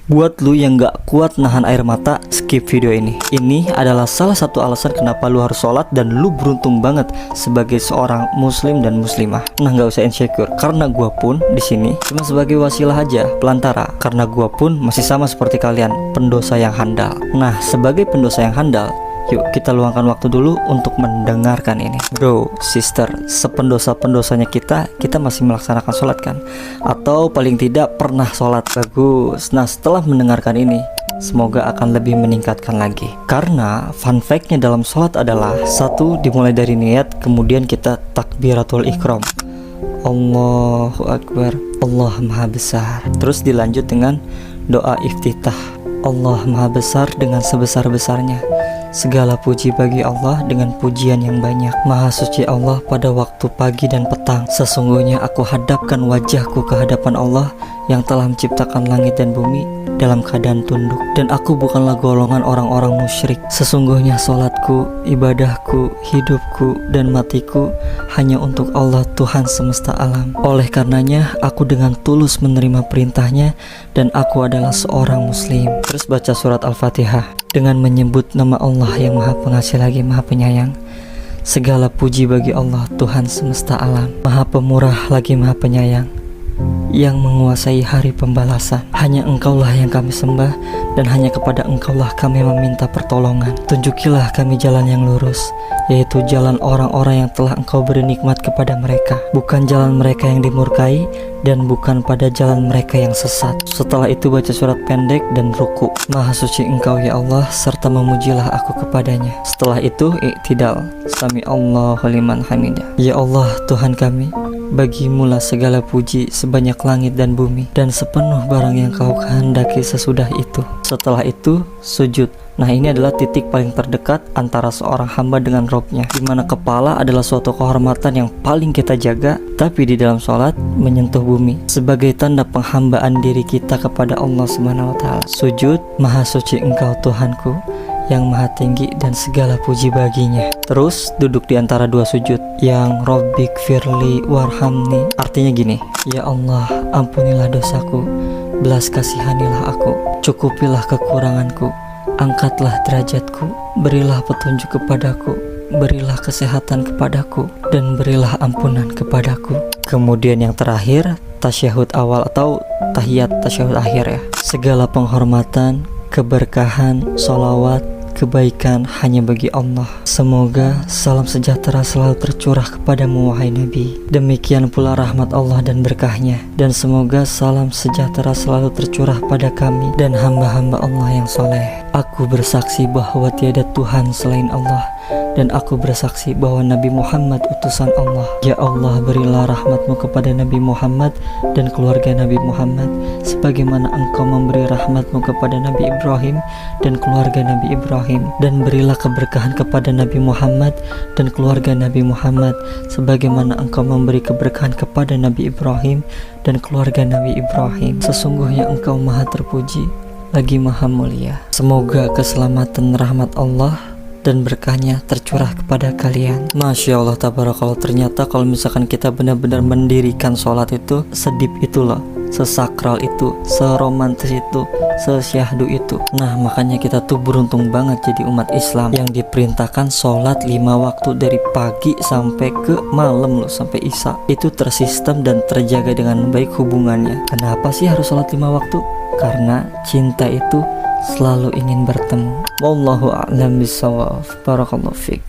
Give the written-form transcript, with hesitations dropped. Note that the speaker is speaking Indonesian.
Buat lu yang gak kuat nahan air mata, skip video ini. Ini adalah salah satu alasan kenapa lu harus sholat dan lu beruntung banget sebagai seorang muslim dan muslimah. Nah, gak usah insecure, karena gua pun di sini cuma sebagai wasilah aja, pelantara. Karena gua pun masih sama seperti kalian, pendosa yang handal. Nah, sebagai pendosa yang handal, yuk kita luangkan waktu dulu untuk mendengarkan ini. Bro, sister, sependosa-pendosanya kita masih melaksanakan sholat kan? Atau paling tidak pernah sholat? Bagus. Nah, setelah mendengarkan ini, semoga akan lebih meningkatkan lagi. Karena fun fact-nya dalam sholat adalah satu, dimulai dari niat, kemudian kita takbiratul ihram, Allahu Akbar, Allah Maha Besar. Terus dilanjut dengan doa iftitah, Allah Maha Besar dengan sebesar-besarnya. Segala puji bagi Allah dengan pujian yang banyak. Maha suci Allah pada waktu pagi dan petang. Sesungguhnya aku hadapkan wajahku ke hadapan Allah yang telah menciptakan langit dan bumi dalam keadaan tunduk. Dan aku bukanlah golongan orang-orang musyrik. Sesungguhnya solatku, ibadahku, hidupku, dan matiku hanya untuk Allah Tuhan semesta alam. Oleh karenanya aku dengan tulus menerima perintahnya dan aku adalah seorang muslim. Terus baca surat Al-Fatihah dengan menyebut nama Allah yang Maha Pengasih lagi Maha Penyayang. Segala puji bagi Allah Tuhan semesta alam, Maha Pemurah lagi Maha Penyayang, yang menguasai hari pembalasan. Hanya Engkaulah yang kami sembah dan hanya kepada Engkaulah kami meminta pertolongan. Tunjukilah kami jalan yang lurus, yaitu jalan orang-orang yang telah Engkau beri nikmat kepada mereka, bukan jalan mereka yang dimurkai dan bukan pada jalan mereka yang sesat. Setelah itu baca surat pendek dan ruku. Maha suci Engkau ya Allah, serta memujilah aku kepadanya. Setelah itu i'tidal, sami Allahu liman hamidah. Ya Allah Tuhan kami, bagimulah segala puji sebanyak langit dan bumi dan sepenuh barang yang Kau kehendaki sesudah itu. Setelah itu sujud. Nah, ini adalah titik paling terdekat antara seorang hamba dengan Robnya, di mana kepala adalah suatu kehormatan yang paling kita jaga, tapi di dalam sholat menyentuh bumi sebagai tanda penghambaan diri kita kepada Allah Subhanahu wa Ta'ala. Sujud, Maha suci Engkau Tuhanku yang maha tinggi dan segala puji baginya. Terus duduk di antara dua sujud yang Rabbik firli warhamni, artinya gini: ya Allah, ampunilah dosaku, belas kasihanilah aku, cukupilah kekuranganku, angkatlah derajatku, berilah petunjuk kepadaku, berilah kesehatan kepadaku, dan berilah ampunan kepadaku. Kemudian yang terakhir, tasyahud awal atau tahiyat tasyahud akhir ya. Segala penghormatan, keberkahan, sholawat, kebaikan hanya bagi Allah. Semoga salam sejahtera selalu tercurah kepadamu wahai Nabi. Demikian pula rahmat Allah dan berkahnya. Dan semoga salam sejahtera selalu tercurah pada kami dan hamba-hamba Allah yang soleh. Aku bersaksi bahwa tiada Tuhan selain Allah, dan aku bersaksi bahwa Nabi Muhammad utusan Allah. Ya Allah, berilah rahmatmu kepada Nabi Muhammad dan keluarga Nabi Muhammad, sebagaimana Engkau memberi rahmatmu kepada Nabi Ibrahim dan keluarga Nabi Ibrahim. Dan berilah keberkahan kepada Nabi Muhammad dan keluarga Nabi Muhammad, sebagaimana Engkau memberi keberkahan kepada Nabi Ibrahim dan keluarga Nabi Ibrahim. Sesungguhnya Engkau maha terpuji lagi maha mulia. Semoga keselamatan rahmat Allah dan berkahnya tercurah kepada kalian. Masya Allah, tabarakallah. Ternyata kalau misalkan kita benar-benar mendirikan sholat itu sedip itu loh, sesakral itu, seromantis itu, sesyahdu itu. Nah, makanya kita tuh beruntung banget jadi umat Islam yang diperintahkan sholat 5 waktu dari pagi sampai ke malam loh, sampai isya. Itu tersistem dan terjaga dengan baik hubungannya. Kenapa sih harus sholat 5 waktu? Karena cinta itu selalu ingin bertemu. Wallahu a'lam bishawab. Barakallahu fiik.